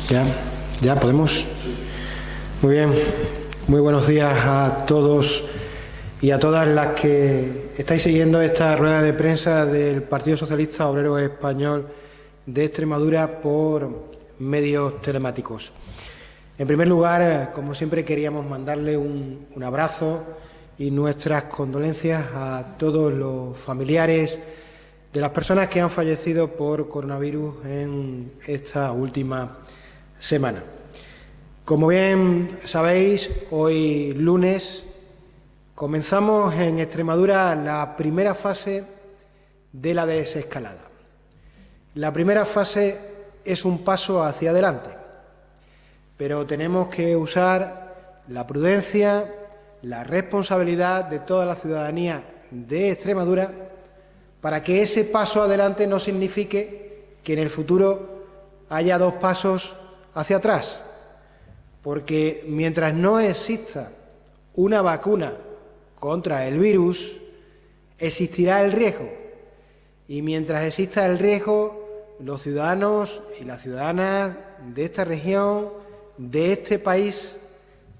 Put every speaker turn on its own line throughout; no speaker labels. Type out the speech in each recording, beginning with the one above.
Ya podemos. Muy bien. Muy buenos días a todos y a todas las que estáis siguiendo esta rueda de prensa del Partido Socialista Obrero Español de Extremadura por medios telemáticos. En primer lugar, como siempre, queríamos mandarle un abrazo y nuestras condolencias a todos los familiares de las personas que han fallecido por coronavirus en esta última semana. Como bien sabéis, hoy lunes comenzamos en Extremadura la primera fase de la desescalada. La primera fase es un paso hacia adelante, pero tenemos que usar la prudencia, la responsabilidad de toda la ciudadanía de Extremadura para que ese paso adelante no signifique que en el futuro haya dos pasos hacia atrás, porque mientras no exista una vacuna contra el virus, existirá el riesgo, y mientras exista el riesgo, los ciudadanos y las ciudadanas de esta región, de este país,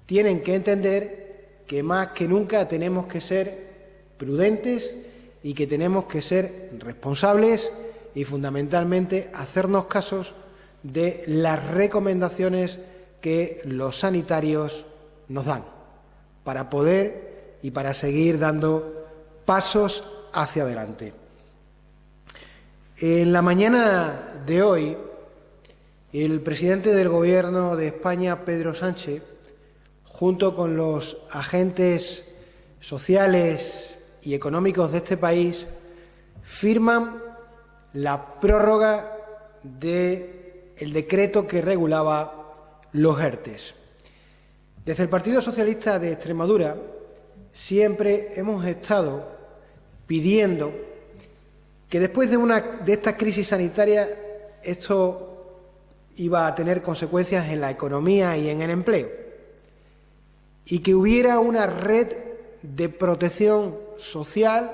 tienen que entender que más que nunca tenemos que ser prudentes y que tenemos que ser responsables y fundamentalmente hacernos casos de las recomendaciones que los sanitarios nos dan para poder y para seguir dando pasos hacia adelante. En la mañana de hoy, el presidente del Gobierno de España, Pedro Sánchez, junto con los agentes sociales y económicos de este país, firman la prórroga del decreto que regulaba los ERTEs. Desde el Partido Socialista de Extremadura siempre hemos estado pidiendo que después de esta crisis sanitaria esto iba a tener consecuencias en la economía y en el empleo, y que hubiera una red de protección social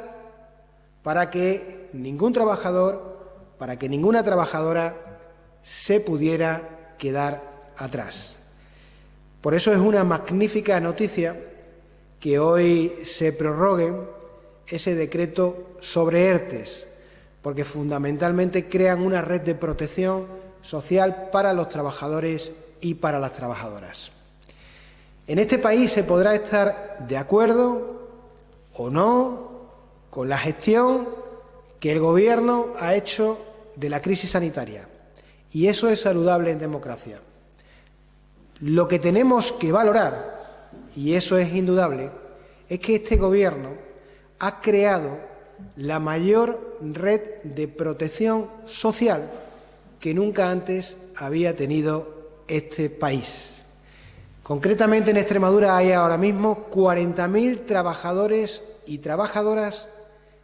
para que ningún trabajador, para que ninguna trabajadora se pudiera quedar atrás. Por eso es una magnífica noticia que hoy se prorrogue ese decreto sobre ERTEs, porque fundamentalmente crean una red de protección social para los trabajadores y para las trabajadoras. En este país se podrá estar de acuerdo o no con la gestión que el Gobierno ha hecho de la crisis sanitaria, y eso es saludable en democracia. Lo que tenemos que valorar, y eso es indudable, es que este Gobierno ha creado la mayor red de protección social que nunca antes había tenido este país. Concretamente en Extremadura hay ahora mismo 40.000 trabajadores y trabajadoras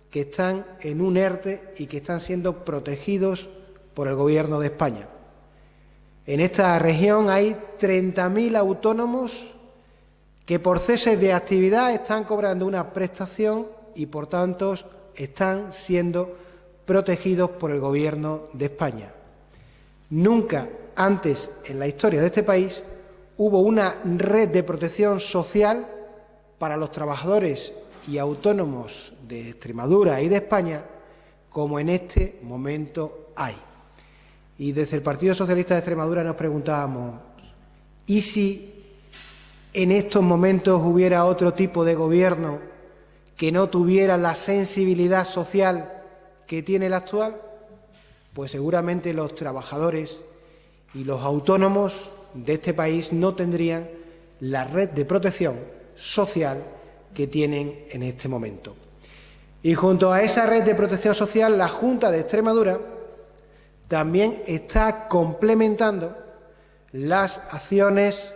que están en un ERTE y que están siendo protegidos por el Gobierno de España. En esta región hay 30.000 autónomos que por cese de actividad están cobrando una prestación y por tanto están siendo protegidos por el Gobierno de España. Nunca antes en la historia de este país hubo una red de protección social para los trabajadores y autónomos de Extremadura y de España como en este momento hay. Y desde el Partido Socialista de Extremadura nos preguntábamos, ¿y si en estos momentos hubiera otro tipo de gobierno que no tuviera la sensibilidad social que tiene el actual? Pues seguramente los trabajadores y los autónomos de este país no tendrían la red de protección social que tienen en este momento. Y junto a esa red de protección social, la Junta de Extremadura también está complementando las acciones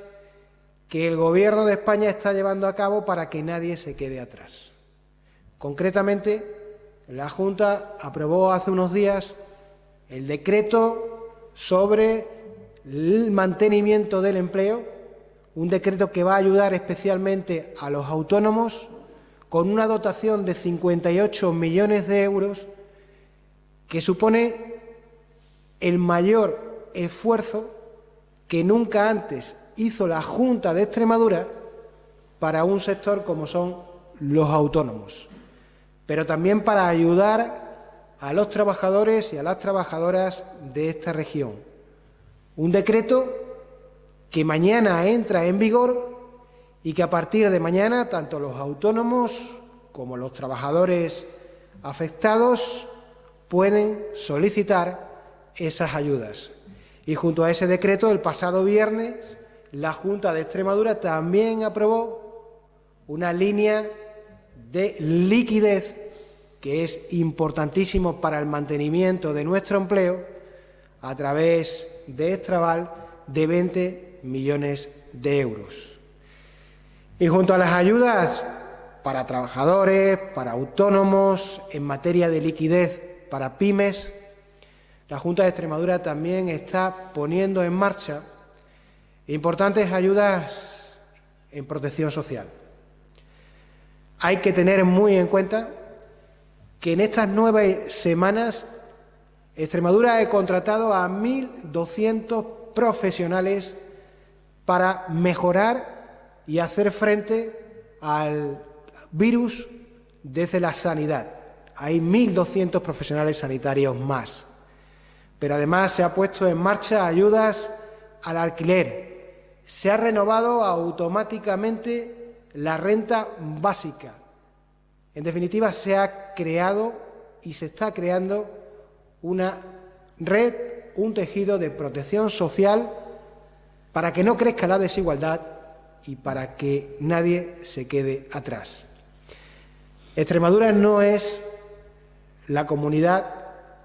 que el Gobierno de España está llevando a cabo para que nadie se quede atrás. Concretamente, la Junta aprobó hace unos días el decreto sobre el mantenimiento del empleo, un decreto que va a ayudar especialmente a los autónomos con una dotación de 58 millones de euros que supone el mayor esfuerzo que nunca antes hizo la Junta de Extremadura para un sector como son los autónomos, pero también para ayudar a los trabajadores y a las trabajadoras de esta región. Un decreto que mañana entra en vigor y que a partir de mañana tanto los autónomos como los trabajadores afectados pueden solicitar esas ayudas. Y junto a ese decreto, el pasado viernes, la Junta de Extremadura también aprobó una línea de liquidez que es importantísimo para el mantenimiento de nuestro empleo a través de Extraval de 20 millones de euros. Y junto a las ayudas para trabajadores, para autónomos, en materia de liquidez para pymes, la Junta de Extremadura también está poniendo en marcha importantes ayudas en protección social. Hay que tener muy en cuenta que en estas 9 semanas Extremadura ha contratado a 1.200 profesionales para mejorar y hacer frente al virus desde la sanidad. Hay 1.200 profesionales sanitarios más. Pero además se ha puesto en marcha ayudas al alquiler. Se ha renovado automáticamente la renta básica. En definitiva, se ha creado y se está creando una red, un tejido de protección social para que no crezca la desigualdad y para que nadie se quede atrás. Extremadura no es la comunidad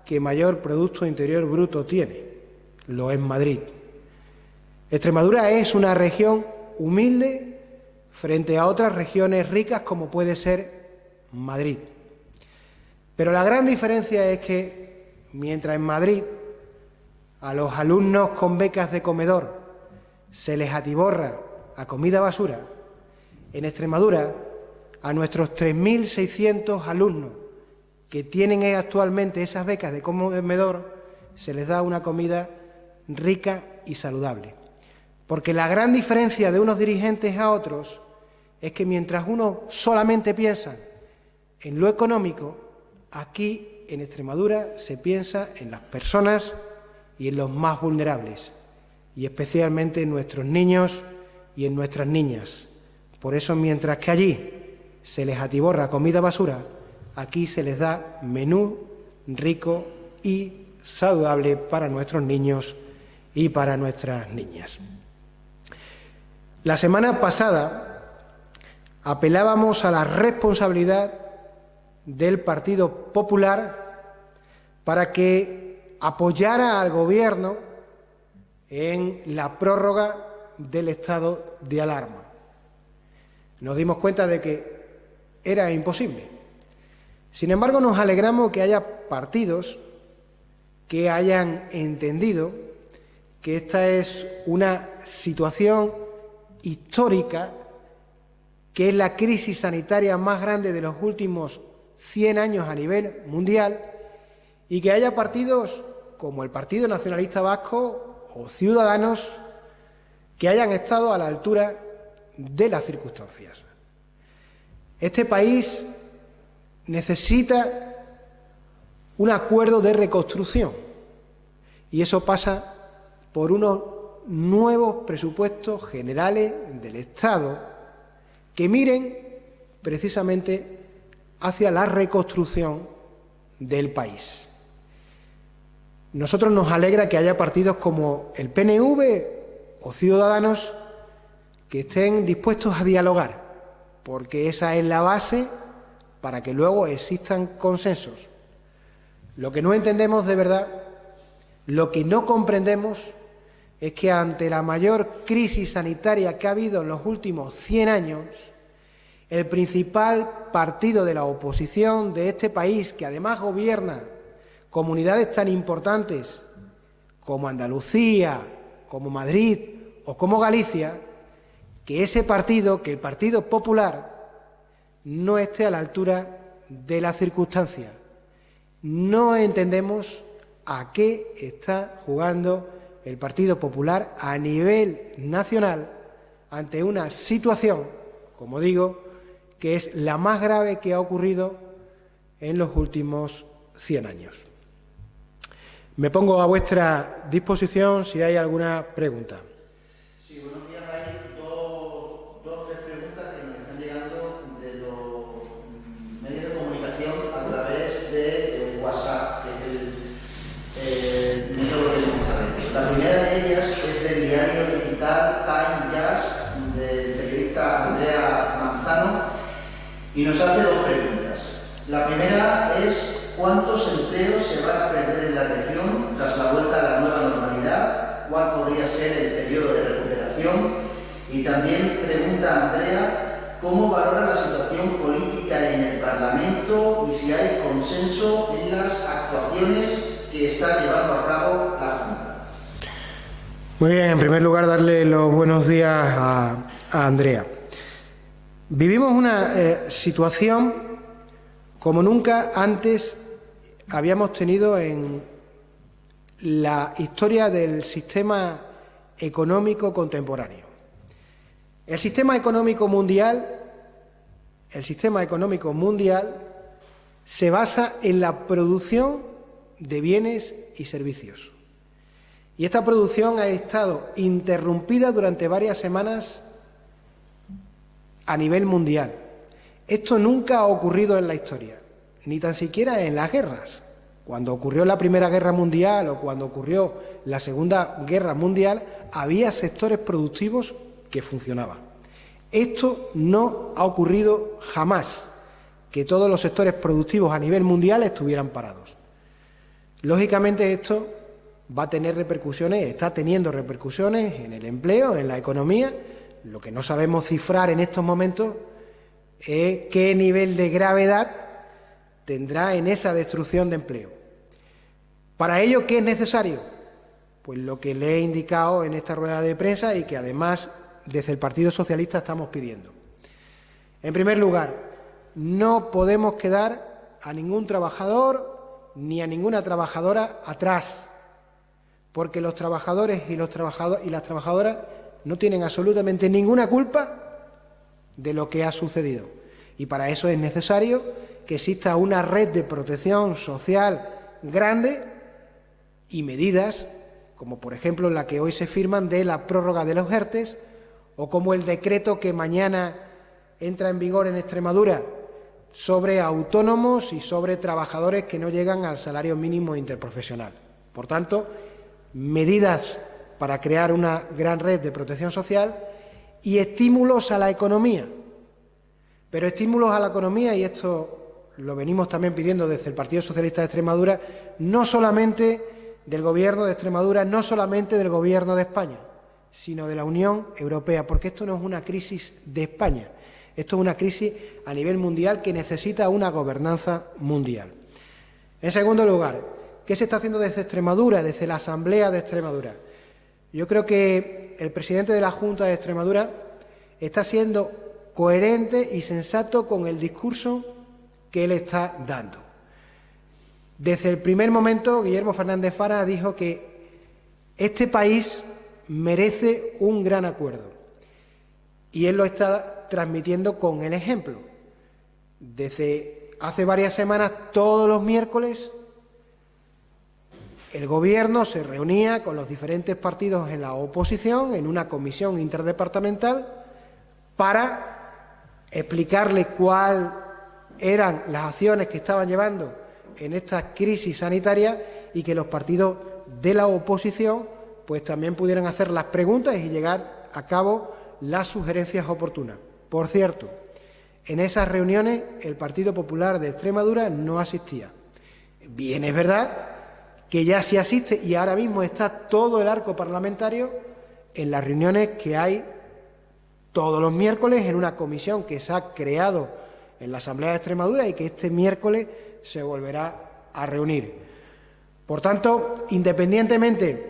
que mayor Producto Interior Bruto tiene, lo es Madrid. Extremadura es una región humilde frente a otras regiones ricas como puede ser Madrid. Pero la gran diferencia es que, mientras en Madrid a los alumnos con becas de comedor se les atiborra a comida basura, en Extremadura a nuestros 3.600 alumnos que tienen actualmente esas becas de comedor se les da una comida rica y saludable. Porque la gran diferencia de unos dirigentes a otros es que mientras uno solamente piensa en lo económico, aquí en Extremadura se piensa en las personas y en los más vulnerables, y especialmente en nuestros niños y en nuestras niñas. Por eso, mientras que allí se les atiborra comida basura, aquí se les da menú rico y saludable para nuestros niños y para nuestras niñas. La semana pasada apelábamos a la responsabilidad del Partido Popular para que apoyara al Gobierno en la prórroga del estado de alarma. Nos dimos cuenta de que era imposible. Sin embargo, nos alegramos que haya partidos que hayan entendido que esta es una situación histórica, que es la crisis sanitaria más grande de los últimos 100 años a nivel mundial, y que haya partidos como el Partido Nacionalista Vasco o Ciudadanos que hayan estado a la altura de las circunstancias. Este país necesita un acuerdo de reconstrucción y eso pasa por unos nuevos presupuestos generales del Estado que miren precisamente hacia la reconstrucción del país. Nosotros nos alegra que haya partidos como el PNV o Ciudadanos que estén dispuestos a dialogar, porque esa es la base para que luego existan consensos. Lo que no entendemos de verdad, lo que no comprendemos, es que ante la mayor crisis sanitaria que ha habido en los últimos 100 años, el principal partido de la oposición de este país, que además gobierna comunidades tan importantes como Andalucía, como Madrid o como Galicia, que ese partido, que el Partido Popular, no esté a la altura de la circunstancia. No entendemos a qué está jugando el Partido Popular a nivel nacional ante una situación, como digo, que es la más grave que ha ocurrido en los últimos 100 años. Me pongo a vuestra disposición si hay alguna pregunta.
Sí, buenos días. Hay tres preguntas que nos están llegando de los medios de comunicación a través de WhatsApp, que es el método que utilizamos. La primera de ellas es del diario digital Time Just, del periodista Andrea Manzano, y nos hace dos preguntas. La primera es: ¿cuántos empleos se van a perder en la región tras la vuelta a la nueva normalidad? ¿Cuál podría ser el periodo de recuperación? Y también pregunta Andrea cómo valora la situación política en el Parlamento y si hay consenso en las actuaciones que está llevando a cabo la Junta.
Muy bien, en primer lugar darle los buenos días a Andrea. Vivimos una situación como nunca antes habíamos tenido en la historia del sistema económico contemporáneo. El sistema económico mundial se basa en la producción de bienes y servicios. Y esta producción ha estado interrumpida durante varias semanas a nivel mundial. Esto nunca ha ocurrido en la historia, ni tan siquiera en las guerras. Cuando ocurrió la Primera Guerra Mundial o cuando ocurrió la Segunda Guerra Mundial, había sectores productivos que funcionaban. Esto no ha ocurrido jamás, que todos los sectores productivos a nivel mundial estuvieran parados. Lógicamente esto va a tener repercusiones, está teniendo repercusiones en el empleo, en la economía. Lo que no sabemos cifrar en estos momentos es qué nivel de gravedad tendrá en esa destrucción de empleo. ¿Para ello qué es necesario? Pues lo que le he indicado en esta rueda de prensa y que además desde el Partido Socialista estamos pidiendo. En primer lugar, no podemos quedar a ningún trabajador ni a ninguna trabajadora atrás, porque los trabajadores y las trabajadoras no tienen absolutamente ninguna culpa de lo que ha sucedido. Y para eso es necesario que exista una red de protección social grande y medidas, como por ejemplo la que hoy se firman de la prórroga de los ERTEs, o como el decreto que mañana entra en vigor en Extremadura sobre autónomos y sobre trabajadores que no llegan al salario mínimo interprofesional. Por tanto, medidas para crear una gran red de protección social y estímulos a la economía. Pero estímulos a la economía, y esto lo venimos también pidiendo desde el Partido Socialista de Extremadura, no solamente del Gobierno de Extremadura, no solamente del Gobierno de España, sino de la Unión Europea, porque esto no es una crisis de España, esto es una crisis a nivel mundial que necesita una gobernanza mundial. En segundo lugar, ¿qué se está haciendo desde Extremadura, desde la Asamblea de Extremadura? Yo creo que el presidente de la Junta de Extremadura está siendo coherente y sensato con el discurso que él está dando. Desde el primer momento, Guillermo Fernández Vara dijo que este país merece un gran acuerdo. Y él lo está transmitiendo con el ejemplo. Desde hace varias semanas, todos los miércoles, el Gobierno se reunía con los diferentes partidos en la oposición en una comisión interdepartamental para explicarle cuáles eran las acciones que estaban llevando en esta crisis sanitaria y que los partidos de la oposición pues también pudieran hacer las preguntas y llegar a cabo las sugerencias oportunas. Por cierto, en esas reuniones el Partido Popular de Extremadura no asistía. Bien, es verdad que ya sí asiste y ahora mismo está todo el arco parlamentario en las reuniones que hay todos los miércoles en una comisión que se ha creado en la Asamblea de Extremadura y que este miércoles se volverá a reunir. Por tanto, independientemente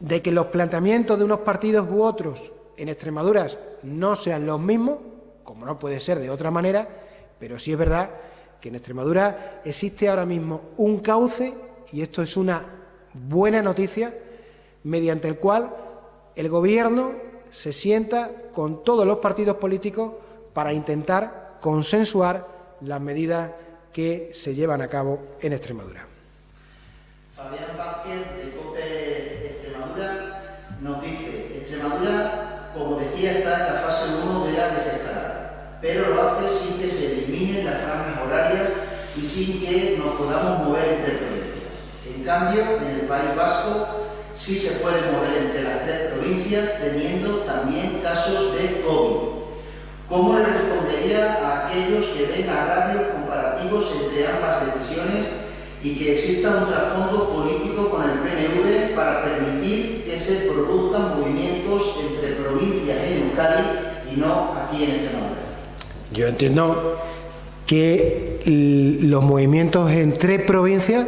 de que los planteamientos de unos partidos u otros en Extremadura no sean los mismos, como no puede ser de otra manera, pero sí es verdad que en Extremadura existe ahora mismo un cauce, y esto es una buena noticia, mediante el cual el Gobierno se sienta con todos los partidos políticos para intentar consensuar las medidas que se llevan a cabo en Extremadura.
Fabián Vázquez, de COPE Extremadura, nos dice: Extremadura, como decía, está en la fase 1 de la desescalada, pero lo hace sin que se eliminen las franjas horarias y sin que nos podamos mover entre provincias. En cambio, en el País Vasco sí se puede mover entre las 3 provincias, teniendo también casos de COVID. ¿Cómo le respondería a aquellos que ven agravios comparativos entre ambas decisiones y que exista un trasfondo político con el PNV para permitir que se produzcan movimientos entre provincias en Euskadi y no aquí en Extremadura?
Yo entiendo que los movimientos entre provincias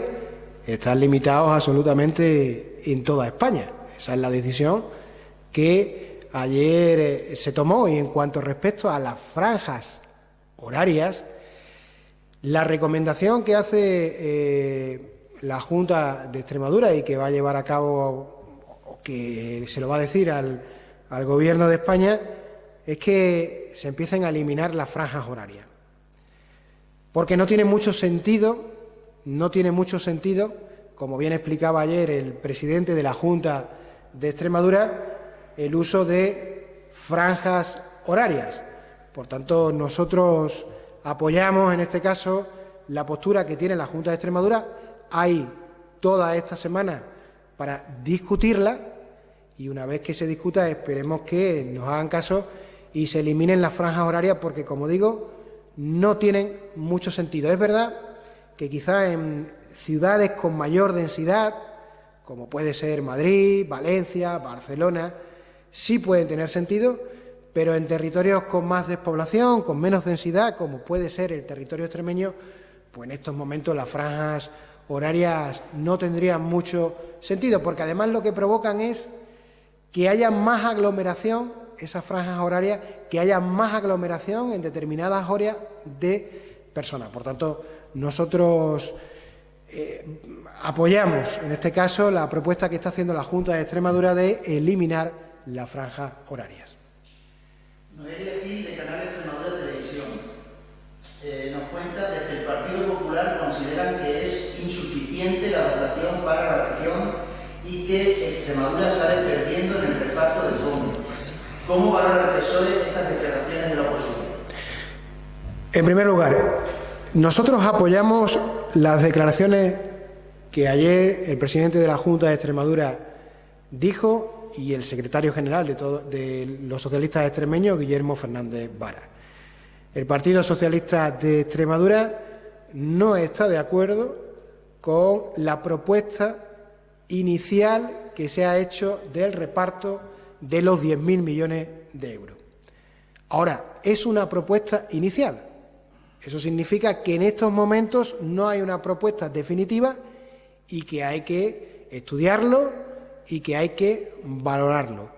están limitados absolutamente en toda España. Esa es la decisión que ayer se tomó. Y en cuanto respecto a las franjas horarias, la recomendación que hace la Junta de Extremadura y que va a llevar a cabo, o que se lo va a decir al Gobierno de España, es que se empiecen a eliminar las franjas horarias. Porque no tiene mucho sentido, como bien explicaba ayer el presidente de la Junta de Extremadura, el uso de franjas horarias. Por tanto, nosotros apoyamos en este caso la postura que tiene la Junta de Extremadura. Hay toda esta semana para discutirla y una vez que se discuta esperemos que nos hagan caso y se eliminen las franjas horarias porque, como digo, no tienen mucho sentido. Es verdad que quizá en ciudades con mayor densidad, como puede ser Madrid, Valencia, Barcelona, sí pueden tener sentido, pero en territorios con más despoblación, con menos densidad, como puede ser el territorio extremeño, pues en estos momentos las franjas horarias no tendrían mucho sentido, porque además lo que provocan es que haya más aglomeración, esas franjas horarias, que haya más aglomeración en determinadas horas de personas. Por tanto, nosotros apoyamos, en este caso, la propuesta que está haciendo la Junta de Extremadura de eliminar las franjas horarias.
Noelia Gil, de Canal Extremadura Televisión, nos cuenta: desde el Partido Popular consideran que es insuficiente la dotación para la región y que Extremadura sale perdiendo en el reparto de fondos. ¿Cómo valora el PSOE estas declaraciones de la oposición?
En primer lugar, nosotros apoyamos las declaraciones que ayer el presidente de la Junta de Extremadura dijo y el secretario general de los socialistas extremeños, Guillermo Fernández Vara. El Partido Socialista de Extremadura no está de acuerdo con la propuesta inicial que se ha hecho del reparto de los 10.000 millones de euros. Ahora, es una propuesta inicial. Eso significa que en estos momentos no hay una propuesta definitiva y que hay que estudiarlo y que hay que valorarlo.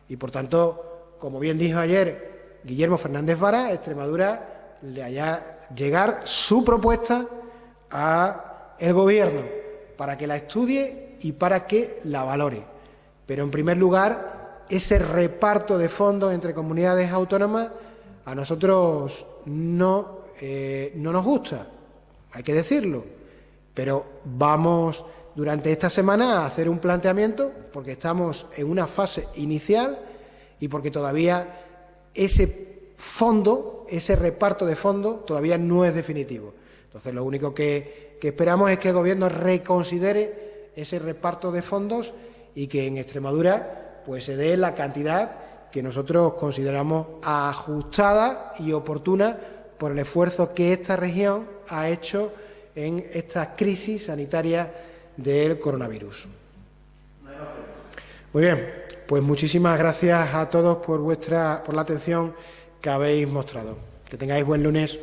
Y, por tanto, como bien dijo ayer Guillermo Fernández Vara, Extremadura le hará llegar su propuesta al Gobierno para que la estudie y para que la valore. Pero, en primer lugar, ese reparto de fondos entre comunidades autónomas a nosotros no nos gusta, hay que decirlo, pero vamos durante esta semana a hacer un planteamiento porque estamos en una fase inicial y porque todavía ese fondo, ese reparto de fondos todavía no es definitivo. Entonces, lo único que esperamos es que el Gobierno reconsidere ese reparto de fondos y que en Extremadura pues se dé la cantidad que nosotros consideramos ajustada y oportuna por el esfuerzo que esta región ha hecho en esta crisis sanitaria del coronavirus. Muy bien, pues muchísimas gracias a todos por la atención que habéis mostrado. Que tengáis buen lunes.